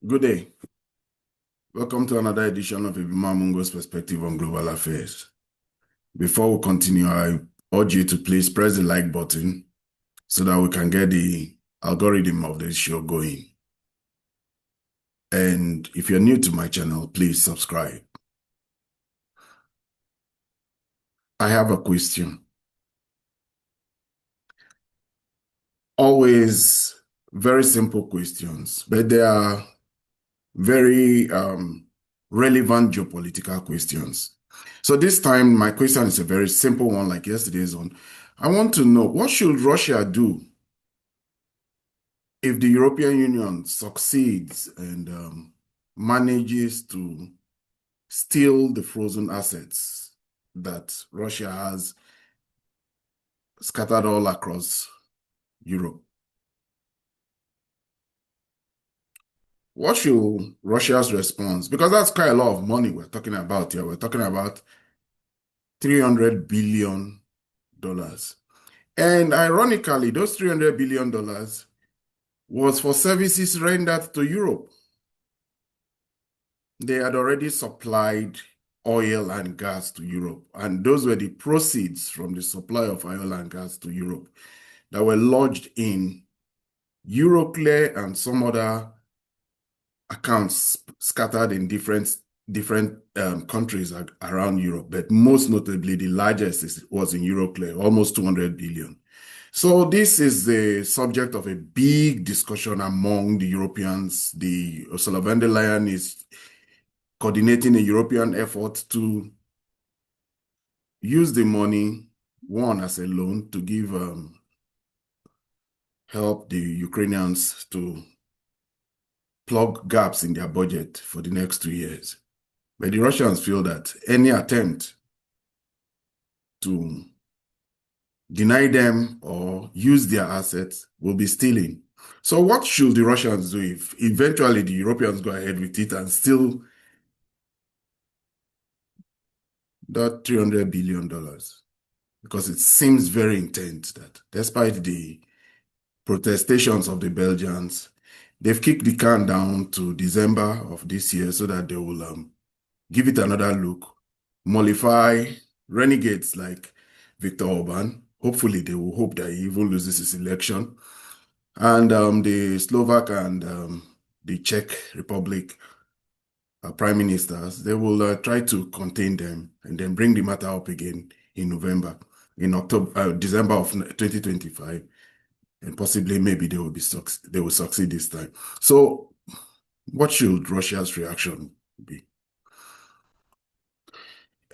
Good day. Welcome to another edition of Ibima Mungo's Perspective on Global Affairs. Before we continue, I urge you to please press the like button so that we can get the algorithm of this show going. And if you're new to my channel, please subscribe. I have a question. Always very simple questions, but they are very relevant geopolitical questions. So this time, my question is a very simple one, like yesterday's one. I want to know, what should Russia do if the European Union succeeds and manages to steal the frozen assets that Russia has scattered all across Europe? What should Russia's response? Because that's quite a lot of money we're talking about here. We're talking about $300 billion. And ironically, those $300 billion was for services rendered to Europe. They had already supplied oil and gas to Europe, and those were the proceeds from the supply of oil and gas to Europe that were lodged in Euroclear and some other accounts scattered in different countries around Europe, but most notably the largest was in Euroclear, almost 200 billion. So this is the subject of a big discussion among the Europeans. The Ursula von der Leyen is coordinating a European effort to use the money, one, as a loan to give help the Ukrainians to plug gaps in their budget for the next 2 years. But the Russians feel that any attempt to deny them or use their assets will be stealing. So what should the Russians do if eventually the Europeans go ahead with it and steal that $300 billion? Because it seems very intent that despite the protestations of the Belgians, they've kicked the can down to December of this year so that they will give it another look, mollify renegades like Viktor Orban. Hopefully, they will hope that he even loses his election. And the Slovak and the Czech Republic prime ministers, they will try to contain them and then bring the matter up again in December of 2025, and possibly maybe they will succeed this time. So, what should Russia's reaction be?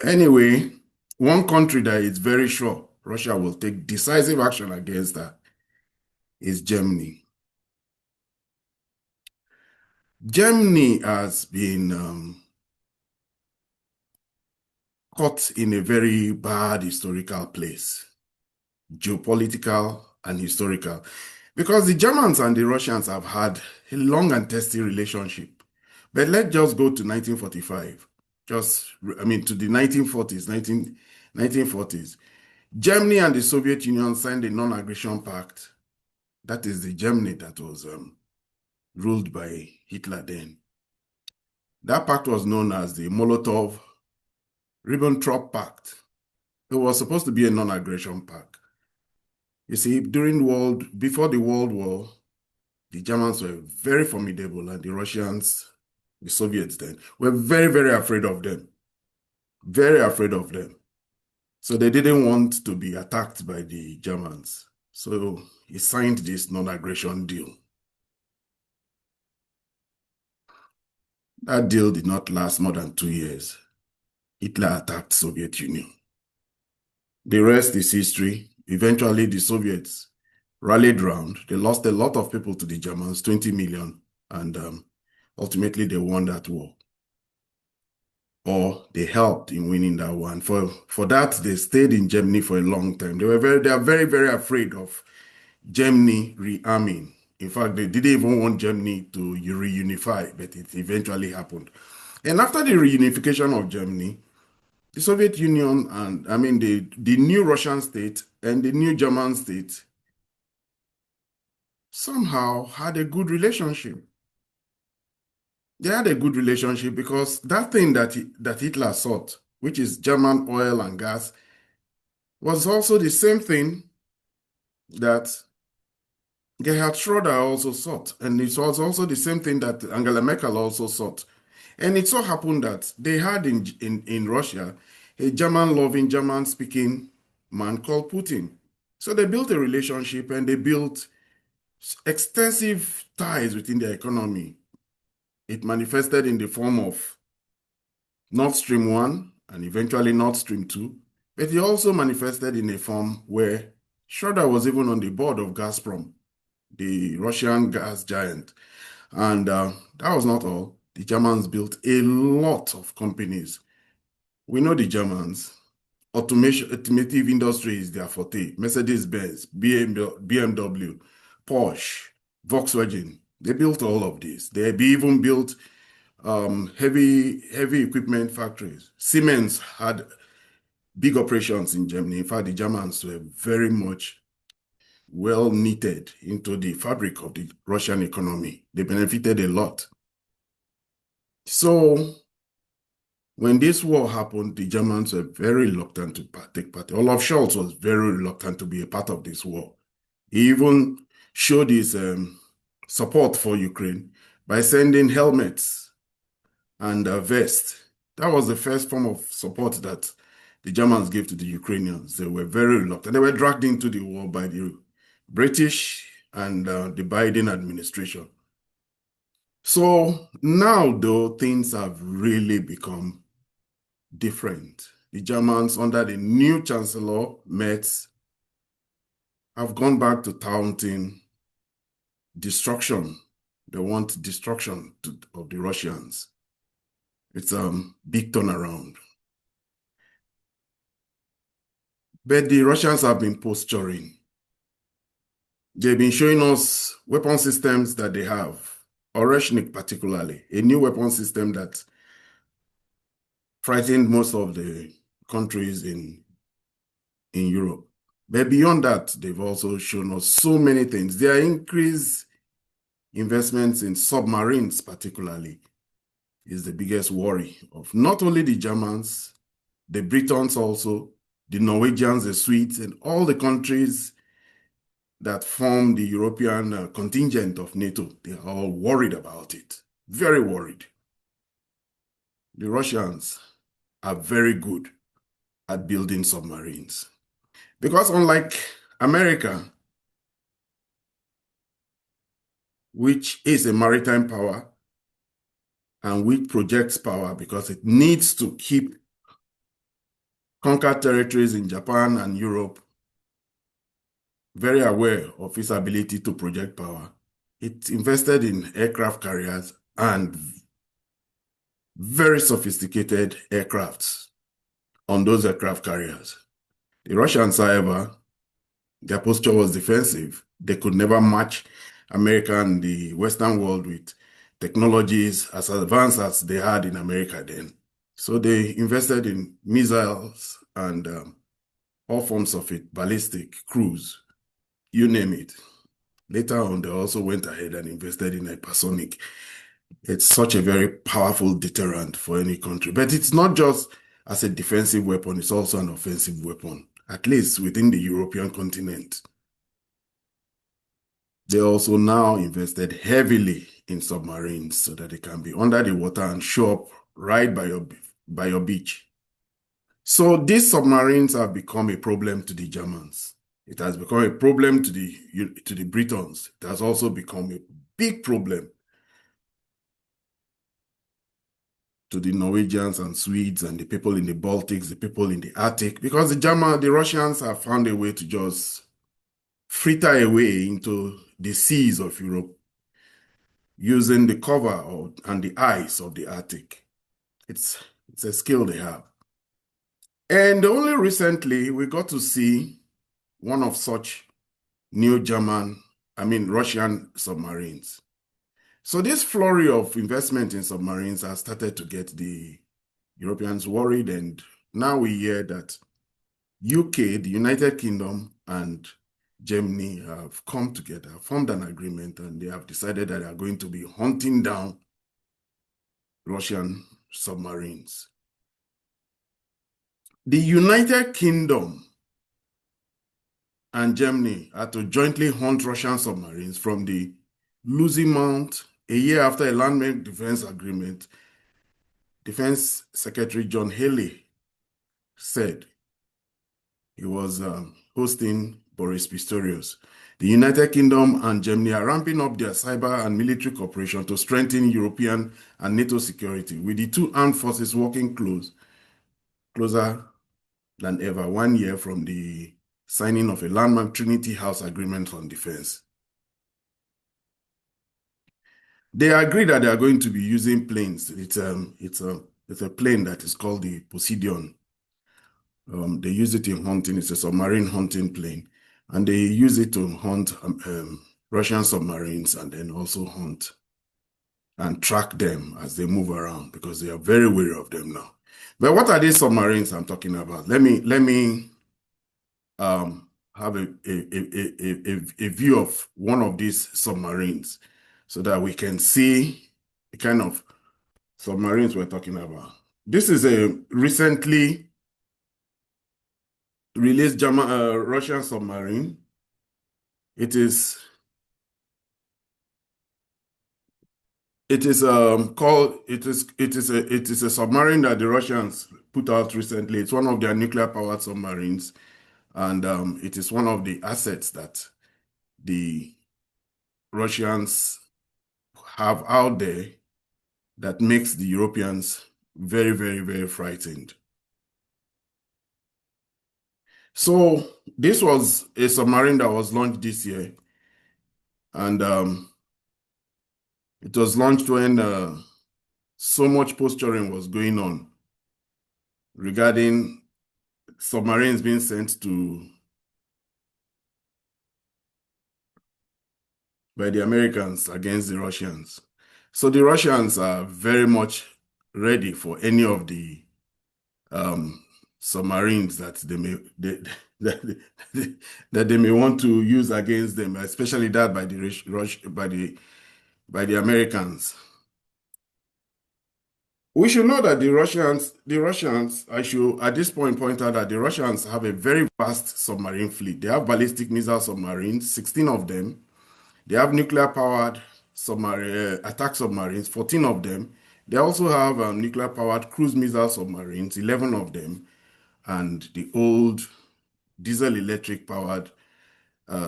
Anyway, one country that is very sure Russia will take decisive action against that is Germany. Germany has been caught in a very bad historical place, geopolitical and historical, because the Germans and the Russians have had a long and testy relationship. But let's just go to 1945, to the 1940s. Germany and the Soviet Union signed a non-aggression pact. That is the Germany that was ruled by Hitler then. That pact was known as the Molotov-Ribbentrop Pact. It was supposed to be a non-aggression pact. You see, before the World War, the Germans were very formidable, and the Russians, the Soviets then, were very, very afraid of them. Very afraid of them. So they didn't want to be attacked by the Germans. So he signed this non-aggression deal. That deal did not last more than 2 years. Hitler attacked Soviet Union. The rest is history. Eventually, the Soviets rallied round. They lost a lot of people to the Germans, 20 million, and ultimately they won that war. Or they helped in winning that one. For that, they stayed in Germany for a long time. They are very, very afraid of Germany rearming. In fact, they didn't even want Germany to reunify, but it eventually happened. And after the reunification of Germany, the Soviet Union and the new Russian state and the new German state somehow had a good relationship. They had a good relationship because that thing that Hitler sought, which is German oil and gas, was also the same thing that Gerhard Schroeder also sought. And it was also the same thing that Angela Merkel also sought. And it so happened that they had in Russia a German-loving, German-speaking man called Putin. So they built a relationship and they built extensive ties within their economy. It manifested in the form of Nord Stream 1 and eventually Nord Stream 2, but it also manifested in a form where Schroeder was even on the board of Gazprom, the Russian gas giant. And that was not all. The Germans built a lot of companies. We know the Germans. Automation, automotive industry is their forte. Mercedes-Benz, BMW, Porsche, Volkswagen. They built all of this. They even built heavy equipment factories. Siemens had big operations in Germany. In fact, the Germans were very much well knitted into the fabric of the Russian economy. They benefited a lot. So when this war happened, the Germans were very reluctant to take part. Olaf Scholz was very reluctant to be a part of this war. He even showed his support for Ukraine by sending helmets and a vest. That was the first form of support that the Germans gave to the Ukrainians. They were very reluctant. They were dragged into the war by the British and the Biden administration. So now, though, things have really become different. The Germans, under the new Chancellor, Merz, have gone back to taunting destruction. They want destruction of the Russians. It's a big turnaround. But the Russians have been posturing. They've been showing us weapon systems that they have, Oreshnik particularly, a new weapon system that frightened most of the countries in Europe. But beyond that, they've also shown us so many things. Their increased investments in submarines particularly is the biggest worry of not only the Germans, the Britons also, the Norwegians, the Swedes, and all the countries that form the European contingent of NATO. They are all worried about it, very worried. The Russians are very good at building submarines because unlike America, which is a maritime power and which projects power because it needs to keep conquered territories in Japan and Europe very aware of its ability to project power. It invested in aircraft carriers and very sophisticated aircrafts on those aircraft carriers. The Russians, however, their posture was defensive. They could never match America and the Western world with technologies as advanced as they had in America then. So they invested in missiles and all forms of it, ballistic, cruise, you name it. Later on, they also went ahead and invested in hypersonic. It's such a very powerful deterrent for any country. But it's not just as a defensive weapon, it's also an offensive weapon, at least within the European continent. They also now invested heavily in submarines so that they can be under the water and show up right by your beach. So these submarines have become a problem to the Germans. It has become a problem to the Britons. It has also become a big problem to the Norwegians and Swedes and the people in the Baltics, the people in the Arctic, because the Russians have found a way to just fritter away into the seas of Europe using the cover and the ice of the Arctic. It's a skill they have. And only recently we got to see one of such new Russian submarines. So this flurry of investment in submarines has started to get the Europeans worried, and now we hear that UK, the United Kingdom, and Germany have come together, formed an agreement, and they have decided that they are going to be hunting down Russian submarines. The United Kingdom and Germany are to jointly hunt Russian submarines from the losing mount a year after a land defense agreement. Defense Secretary John Haley said he was hosting Boris Pistorius. The United Kingdom and Germany are ramping up their cyber and military cooperation to strengthen European and NATO security, with the two armed forces working closer than ever, 1 year from the signing of a landmark Trinity House agreement on defense. They agree that they are going to be using planes. It's a plane that is called the Poseidon. They use it in hunting. It's a submarine hunting plane, and they use it to hunt Russian submarines and then also hunt and track them as they move around, because they are very wary of them now. But what are these submarines I'm talking about? Let me have a view of one of these submarines so that we can see the kind of submarines we're talking about. This is a recently released Russian submarine. It is a submarine that the Russians put out recently. It's one of their nuclear powered submarines, and it is one of the assets that the Russians have out there that makes the Europeans very, very, very frightened. So this was a submarine that was launched this year, and it was launched when so much posturing was going on regarding submarines being sent by the Americans against the Russians. So the Russians are very much ready for any of the submarines that they may want to use against them, especially that by the Americans. We should know that the Russians, I should at this point point out that the Russians have a very vast submarine fleet. They have ballistic missile submarines, 16 of them. They have nuclear-powered submarine attack submarines, 14 of them. They also have nuclear-powered cruise missile submarines, 11 of them, and the old diesel-electric powered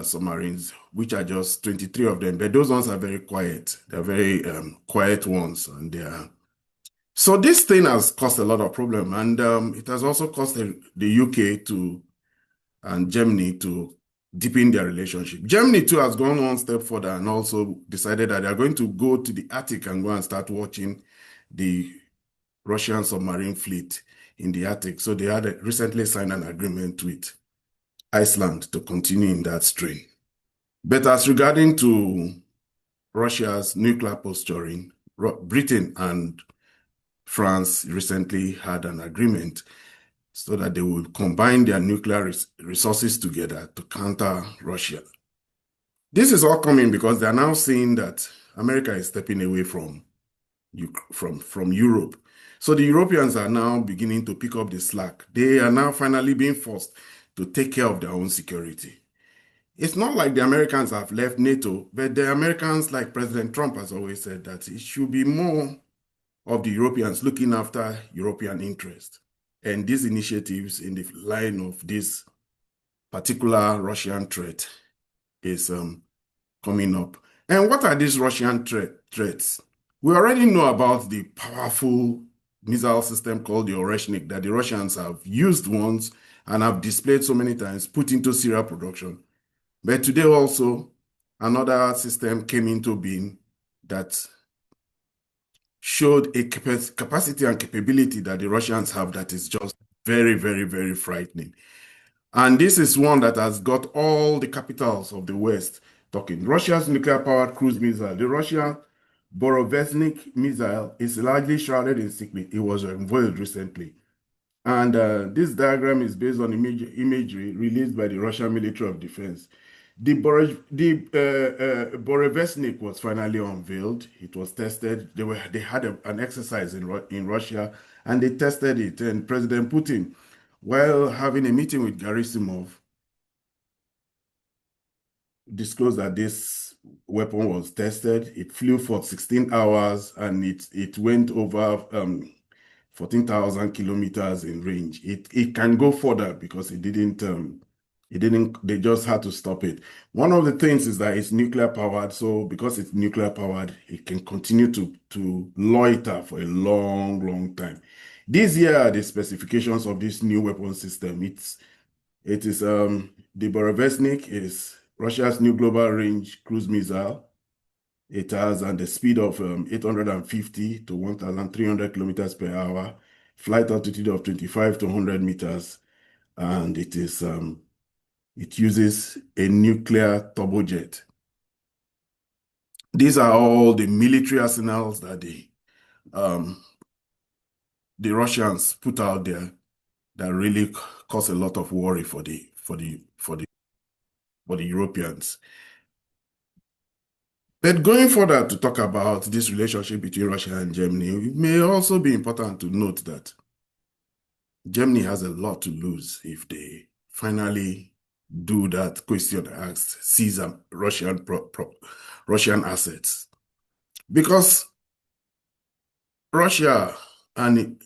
submarines, which are just 23 of them. But those ones are very quiet. They're very quiet ones, and they are. So this thing has caused a lot of problem, and it has also caused the UK and Germany to deepen their relationship. Germany too has gone one step further and also decided that they are going to go to the Arctic and go and start watching the Russian submarine fleet in the Arctic. So they had recently signed an agreement with Iceland to continue in that strain. But as regarding to Russia's nuclear posturing, Britain and France recently had an agreement so that they will combine their nuclear resources together to counter Russia. This is all coming because they are now seeing that America is stepping away from Europe. So the Europeans are now beginning to pick up the slack. They are now finally being forced to take care of their own security. It's not like the Americans have left NATO, but the Americans, like President Trump has always said, that it should be more of the Europeans looking after European interests. And these initiatives in the line of this particular Russian threat is coming up. And what are these Russian threats? We already know about the powerful missile system called the Oreshnik that the Russians have used once and have displayed so many times, put into serial production. But today also, another system came into being that showed a capacity and capability that the Russians have that is just very, very, very frightening. And this is one that has got all the capitals of the West talking. Russia's nuclear-powered cruise missile, the Russian Borovesnik missile, is largely shrouded in secret. It was unveiled recently. And this diagram is based on imagery released by the Russian Military of Defense. Borevesnik was finally unveiled. It was tested. They had an exercise in Russia, and they tested it. And President Putin, while having a meeting with Gerasimov, disclosed that this weapon was tested. It flew for 16 hours, and it went over 14,000 kilometers in range. It can go further because they just had to stop it. One of the things is that it's nuclear powered. So because it's nuclear powered, it can continue to loiter for a long, long time. These here are the specifications of this new weapon system. It is the Borovesnik is Russia's new global range cruise missile. It has the speed of 850 to 1,300 kilometers per hour, flight altitude of 25 to 100 meters, and it uses a nuclear turbojet. These are all the military arsenals that the Russians put out there that really cause a lot of worry for the Europeans. But going further to talk about this relationship between Russia and Germany, it may also be important to note that Germany has a lot to lose if they finally do that question asked, seize Russian assets. Because Russia and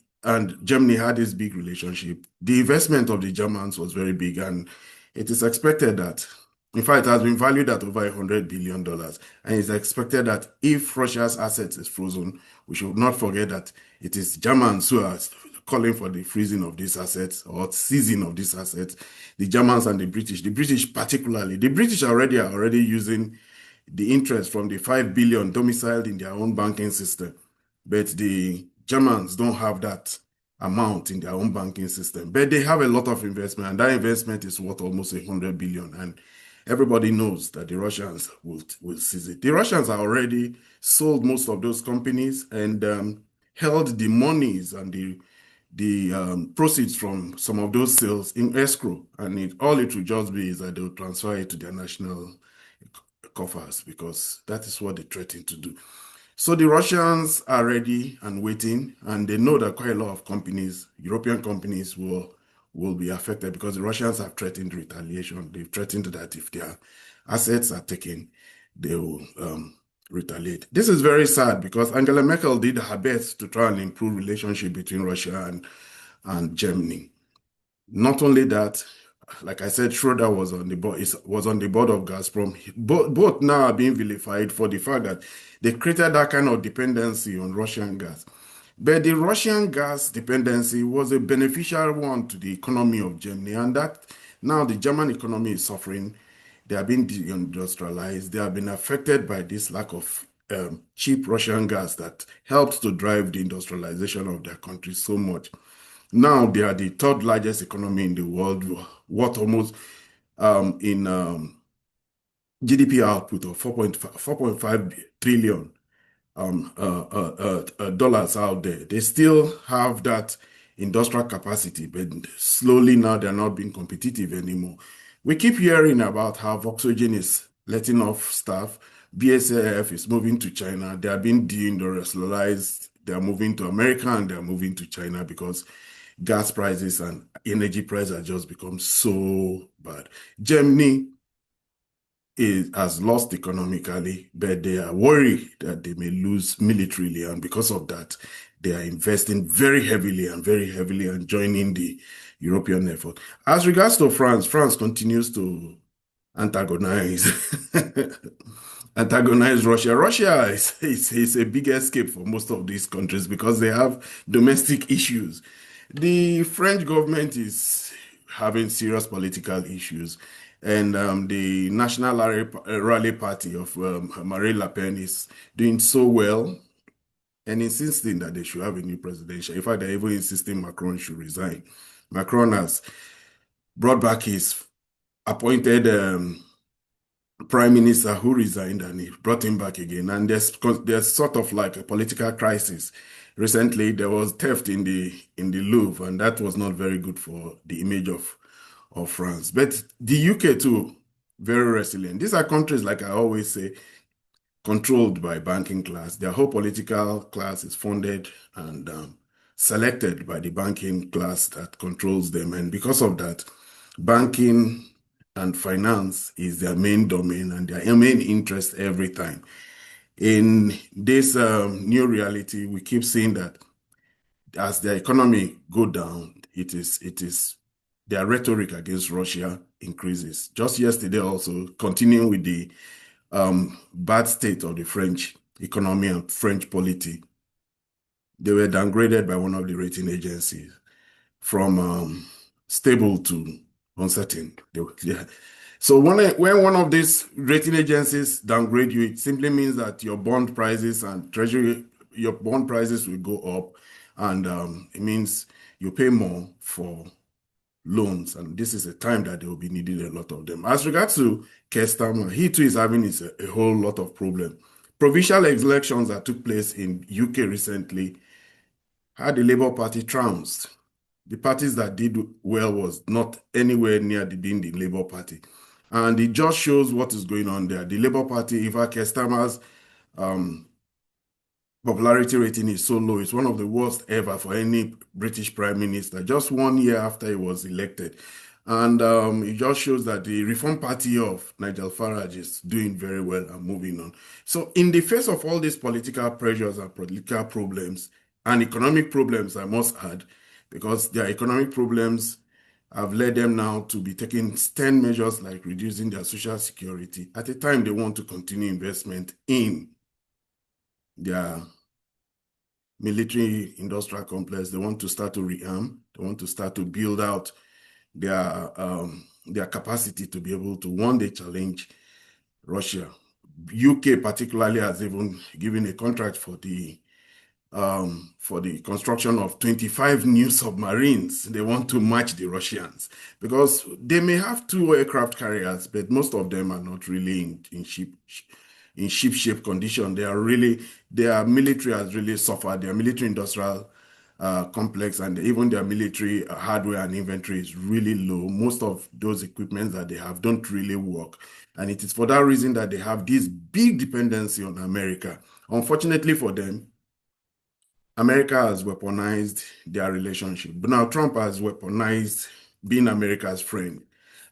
Germany had this big relationship. The investment of the Germans was very big, and it is expected that, in fact, it has been valued at over $100 billion. And it's expected that if Russia's assets is frozen, we should not forget that it is Germans who are calling for the freezing of these assets or seizing of these assets. The Germans and the British particularly. The British are already using the interest from the 5 billion domiciled in their own banking system. But the Germans don't have that amount in their own banking system. But they have a lot of investment, and that investment is worth almost 100 billion. And everybody knows that the Russians will seize it. The Russians are already sold most of those companies and held the monies and the proceeds from some of those sales in escrow. And all it will just be is that they'll transfer it to their national coffers because that is what they threaten to do. So the Russians are ready and waiting, and they know that quite a lot of companies, European companies, will be affected because the Russians have threatened retaliation. They've threatened that if their assets are taken, they will retaliate. This is very sad because Angela Merkel did her best to try and improve relationship between Russia and Germany. Not only that, like I said, Schroeder was on the board of Gazprom. Both now are being vilified for the fact that they created that kind of dependency on Russian gas. But the Russian gas dependency was a beneficial one to the economy of Germany, and that now the German economy is suffering. They are being deindustrialized. They have been affected by this lack of cheap Russian gas that helps to drive the industrialization of their country so much. Now they are the third largest economy in the world, worth almost in GDP output of 4.5 trillion dollars out there. They still have that industrial capacity, but slowly now they're not being competitive anymore. We keep hearing about how Volkswagen is letting off staff. BASF is moving to China. They are being deindustrialized. They are moving to America and they are moving to China because gas prices and energy prices have just become so bad. Germany has lost economically, but they are worried that they may lose militarily, and because of that, they are investing very heavily and joining the European effort. As regards to France, France continues to antagonize Russia. Russia is a big escape for most of these countries because they have domestic issues. The French government is having serious political issues, and the National Rally Party of Marine Le Pen is doing so well and insisting that they should have a new presidential. In fact, they're even insisting Macron should resign. Macron has brought back his appointed prime minister who resigned, and he brought him back again. And there's sort of like a political crisis. Recently, there was theft in the Louvre, and that was not very good for the image of France. But the UK too, very resilient. These are countries, like I always say, controlled by banking class. Their whole political class is funded and selected by the banking class that controls them. And because of that, banking and finance is their main domain and their main interest every time. In this new reality, we keep seeing that as the economy go down, it is their rhetoric against Russia increases. Just yesterday, also continuing with the bad state of the French economy and French polity, they were downgraded by one of the rating agencies from stable to uncertain. Yeah. So when one of these rating agencies downgrade you, it simply means that your bond prices and treasury, your bond prices will go up, and it means you pay more for loans, and this is a time that they will be needing a lot of them. As regards to Keir, he too is having a whole lot of problem. Provincial elections that took place in UK recently had the Labour Party trounced. The parties that did well was not anywhere near the Labour Party. And it just shows what is going on there. The Labour Party, Eva Keir um, popularity rating is so low. It's one of the worst ever for any British Prime Minister, just 1 year after he was elected. And it just shows that the Reform Party of Nigel Farage is doing very well and moving on. So in the face of all these political pressures and political problems and economic problems, I must add, because their economic problems have led them now to be taking stern measures like reducing their social security at a time they want to continue investment in their military industrial complex. They want to start to rearm. They want to start to build out their capacity to be able to one day challenge Russia. UK particularly has even given a contract for the construction of 25 new submarines. They want to match the Russians because they may have 2 aircraft carriers, but most of them are not really in ship shape condition. Their military has really suffered. Their military industrial complex and even their military hardware and inventory is really low. Most of those equipments that they have don't really work. And it is for that reason that they have this big dependency on America. Unfortunately for them, America has weaponized their relationship. But now Trump has weaponized being America's friend.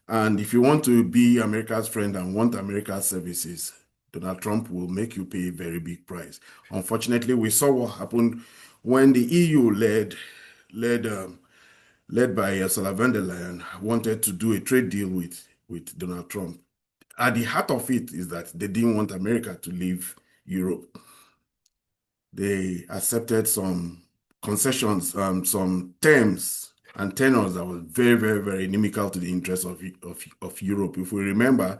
And if you want to be America's friend and want America's services, Donald Trump will make you pay a very big price. Unfortunately, we saw what happened when the EU led by Ursula von der Leyen wanted to do a trade deal with Donald Trump. At the heart of it is that they didn't want America to leave Europe. They accepted some concessions, some terms and tenors that was very, very, very inimical to the interests of Europe. If we remember,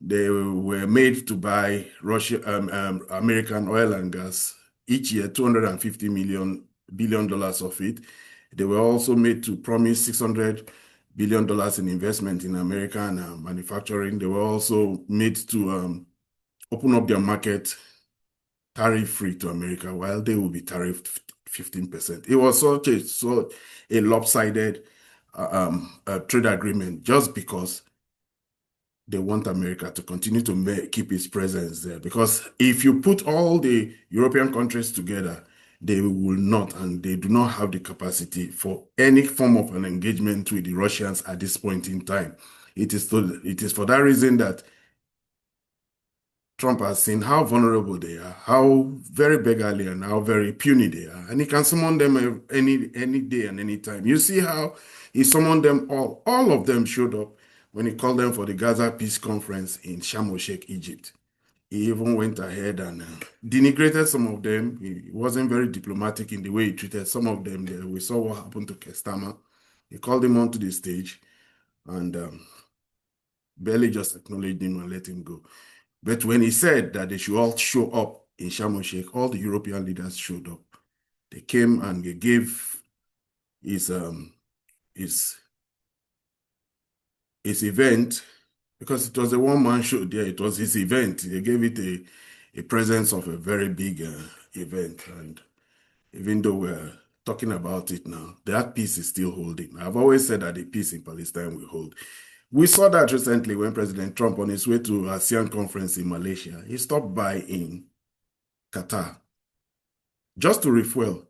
they were made to buy American oil and gas each year, $250 billion of it. They were also made to promise $600 billion in investment in American manufacturing. They were also made to open up their market tariff-free to America, while they will be tariffed 15%. It was such a lopsided trade agreement just because they want America to continue to keep its presence there. Because if you put all the European countries together, they will not, and they do not have the capacity for any form of an engagement with the Russians at this point in time. It is for that reason that Trump has seen how vulnerable they are, how very beggarly and how very puny they are. And he can summon them any day and any time. You see how he summoned them all. All of them showed up when he called them for the Gaza Peace Conference in Sharm el-Sheikh, Egypt. He even went ahead and denigrated some of them. He wasn't very diplomatic in the way he treated some of them. We saw what happened to Keir. He called him onto the stage and barely just acknowledged him and let him go. But when he said that they should all show up in Sharm el-Sheikh, all the European leaders showed up. They came and they gave his event, because it was a one-man show there. It was his event. They gave it a presence of a very big event. And even though we're talking about it now, that peace is still holding. I've always said that the peace in Palestine will hold. We saw that recently when President Trump, on his way to ASEAN Conference in Malaysia, he stopped by in Qatar just to refuel.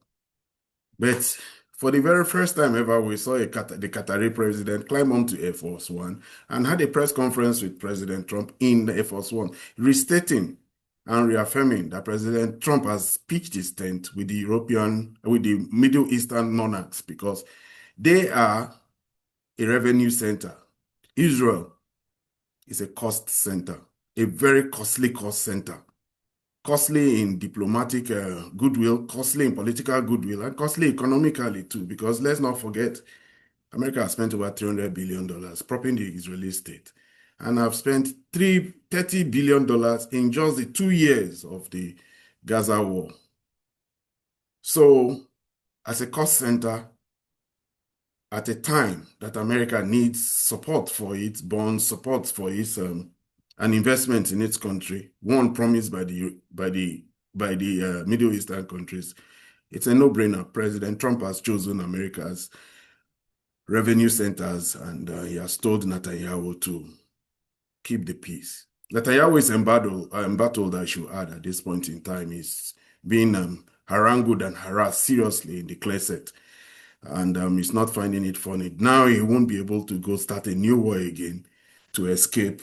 But for the very first time ever, we saw the Qatari president climb onto Air Force One and had a press conference with President Trump in the Air Force One, restating and reaffirming that President Trump has pitched his tent with the Middle Eastern monarchs because they are a revenue center. Israel is a cost center, a very costly cost center. Costly in diplomatic goodwill, costly in political goodwill, and costly economically too, because let's not forget, America has spent over $300 billion propping the Israeli state, and have spent $30 billion in just the 2 years of the Gaza war. So, as a cost center, at a time that America needs support for its bonds, support for its an investment in its country, one promised by the Middle Eastern countries, it's a no-brainer. President Trump has chosen America's revenue centers, and he has told Netanyahu to keep the peace. Netanyahu is embattled, I should add, at this point in time. He's being harangued and harassed seriously in the Knesset, and he's not finding it funny. Now he won't be able to go start a new war again to escape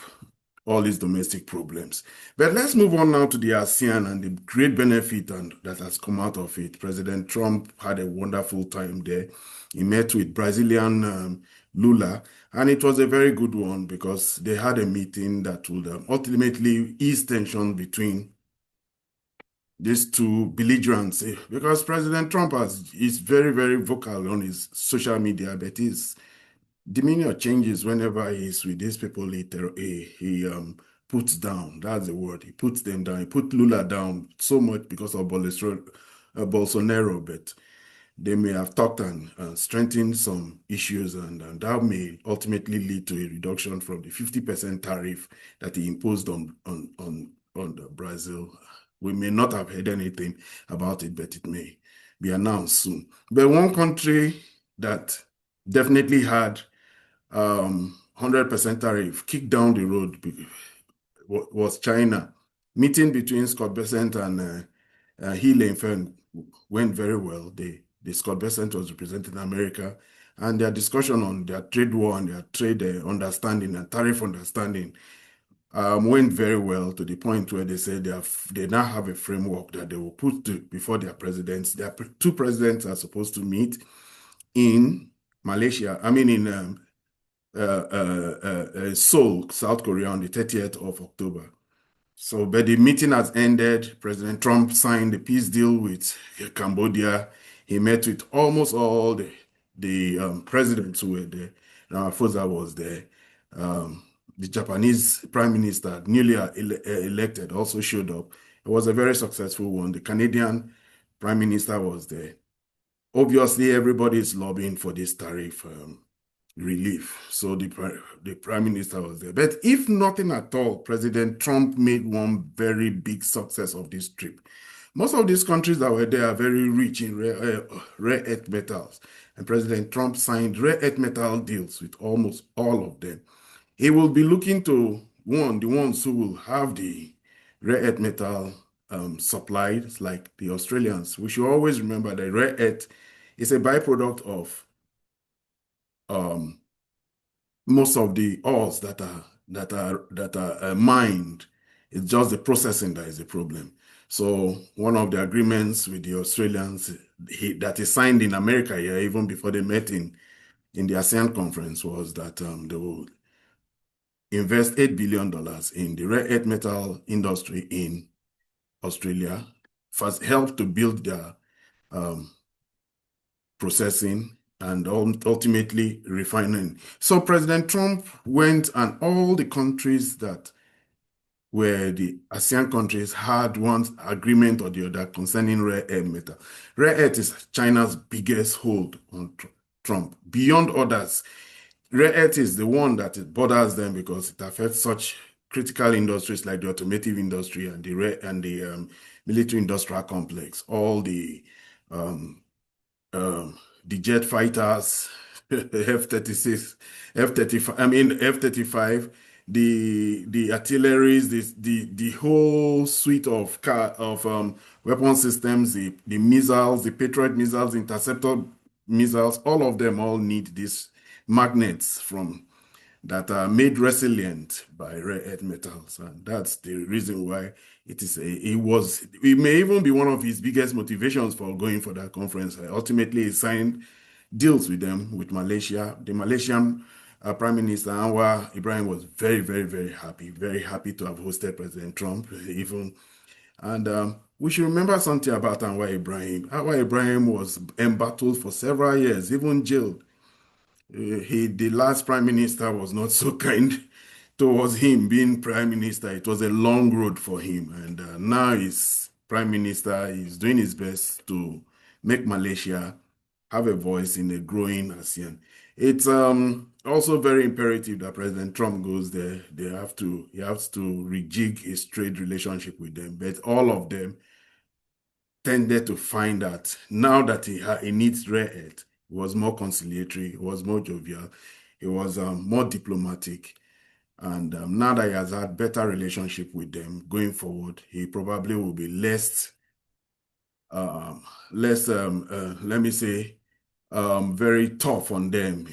all these domestic problems. But let's move on now to the ASEAN and the great benefit that has come out of it. President Trump had a wonderful time there. He met with Brazilian Lula, and it was a very good one because they had a meeting that would ultimately ease tension between these two belligerents. Because President Trump is very, very vocal on his social media, but his demeanor changes whenever he's with these people he puts down. That's the word. He puts them down. He put Lula down so much because of Bolsonaro, but they may have talked and strengthened some issues, and that may ultimately lead to a reduction from the 50% tariff that he imposed on Brazil. We may not have heard anything about it, but it may be announced soon. But one country that definitely had 100% tariff kicked down the road was China. Meeting between Scott Bessent and He Leinfeng went very well. The Scott Bessent was representing America, and their discussion on their trade war and their trade understanding and tariff understanding went very well, to the point where they said they now have a framework that they will put before their presidents. Their two presidents are supposed to meet in Malaysia, in Seoul, South Korea, on the 30th of October. So, but the meeting has ended. President Trump signed the peace deal with Cambodia. He met with almost all the presidents who were there. Ramaphosa was there. The Japanese prime minister, newly elected, also showed up. It was a very successful one. The Canadian prime minister was there. Obviously, everybody is lobbying for this tariff relief. So the prime minister was there. But if nothing at all, President Trump made one very big success of this trip. Most of these countries that were there are very rich in rare earth metals. And President Trump signed rare earth metal deals with almost all of them. He will be looking to the ones who will have the rare earth metal supplied, like the Australians. We should always remember that rare earth is a byproduct of most of the ores that are mined. It's just the processing that is the problem. So one of the agreements with the Australians that is signed in America here, even before they met in the ASEAN conference, was that they will invest $8 billion in the rare earth metal industry in Australia, first help to build their processing and ultimately refining. So President Trump went, and all the countries that were the ASEAN countries had one agreement or the other concerning rare earth metal. Rare earth is China's biggest hold on Trump. Beyond others, rare earth is the one that it bothers them because it affects such critical industries like the automotive industry and the military industrial complex, all the jet fighters, F-36, F-35, I mean F-35, the artilleries, the whole suite of weapon systems, the missiles, the Patriot missiles, interceptor missiles, all of them all need these magnets from that are made resilient by rare earth metals. And that's the reason why it may even be one of his biggest motivations for going for that conference. Ultimately, he signed deals with them, with Malaysia. The Malaysian Prime Minister Anwar Ibrahim was very happy to have hosted President Trump, even. And we should remember something about Anwar Ibrahim. Anwar Ibrahim was embattled for several years, even jailed. The last prime minister was not so kind towards him being prime minister. It was a long road for him, and now he's prime minister. He's doing his best to make Malaysia have a voice in a growing ASEAN. It's also very imperative that President Trump goes there. He has to rejig his trade relationship with them, but all of them tended to find that now that he needs rare earth, he was more conciliatory, he was more jovial, he was more diplomatic. And now that he has had better relationship with them going forward, he probably will be let me say, very tough on them.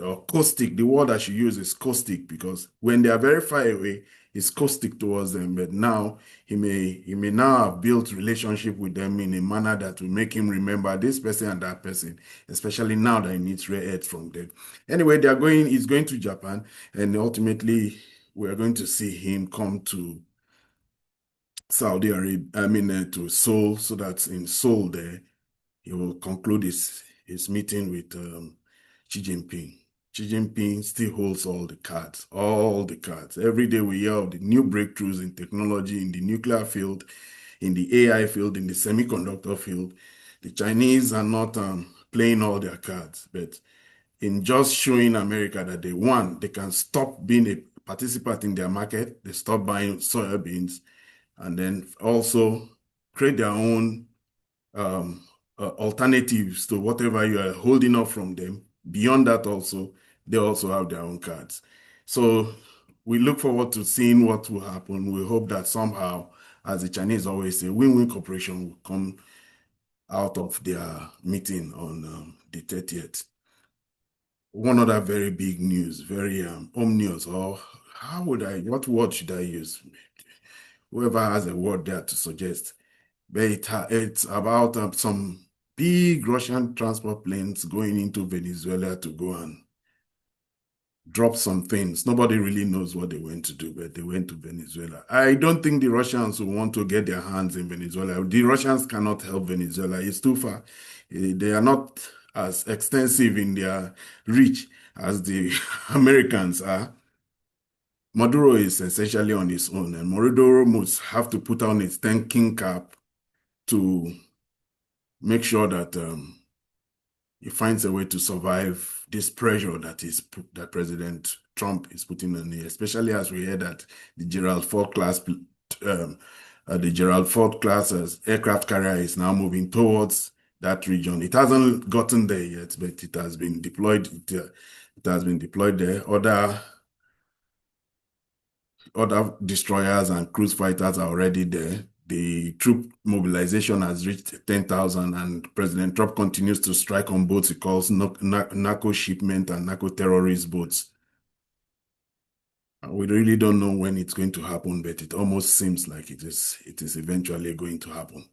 Or caustic. The word I should use is caustic because when they are very far away, he's caustic towards them. But now he may now have built relationship with them in a manner that will make him remember this person and that person, especially now that he needs rare earth from them. Anyway, he's going to Japan, and ultimately we're going to see him come to Saudi Arabia, to Seoul, so that in Seoul there, he will conclude his meeting with Xi Jinping. Xi Jinping still holds all the cards, all the cards. Every day we hear of the new breakthroughs in technology, in the nuclear field, in the AI field, in the semiconductor field. The Chinese are not playing all their cards, but in just showing America that they can stop being a participant in their market, they stop buying soybeans, and then also create their own alternatives to whatever you are holding up from them. Beyond that also, they also have their own cards. So we look forward to seeing what will happen. We hope that somehow, as the Chinese always say, win-win cooperation will come out of their meeting on the 30th. One other very big news, very ominous, or what word should I use? Whoever has a word there to suggest. But it's about some big Russian transport planes going into Venezuela to go and drop some things. Nobody really knows what they went to do, but they went to Venezuela. I don't think the Russians will want to get their hands in Venezuela. The Russians cannot help Venezuela. It's too far. They are not as extensive in their reach as the Americans are. Maduro is essentially on his own, and Maduro must have to put on his thinking cap to make sure that he finds a way to survive this pressure that President Trump is putting on him, especially as we hear that the Gerald Ford class aircraft carrier is now moving towards that region. It hasn't gotten there yet, but it has been deployed. It has been deployed there. Other destroyers and cruise fighters are already there. The troop mobilization has reached 10,000, and President Trump continues to strike on boats he calls narco shipment and narco terrorist boats. We really don't know when it's going to happen, but it almost seems like it is eventually going to happen.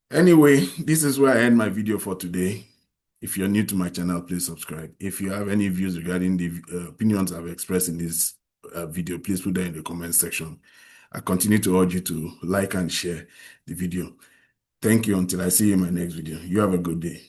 Anyway, this is where I end my video for today. If you're new to my channel, please subscribe. If you have any views regarding the opinions I've expressed in this video, please put that in the comment section. I continue to urge you to like and share the video. Thank you until I see you in my next video. You have a good day.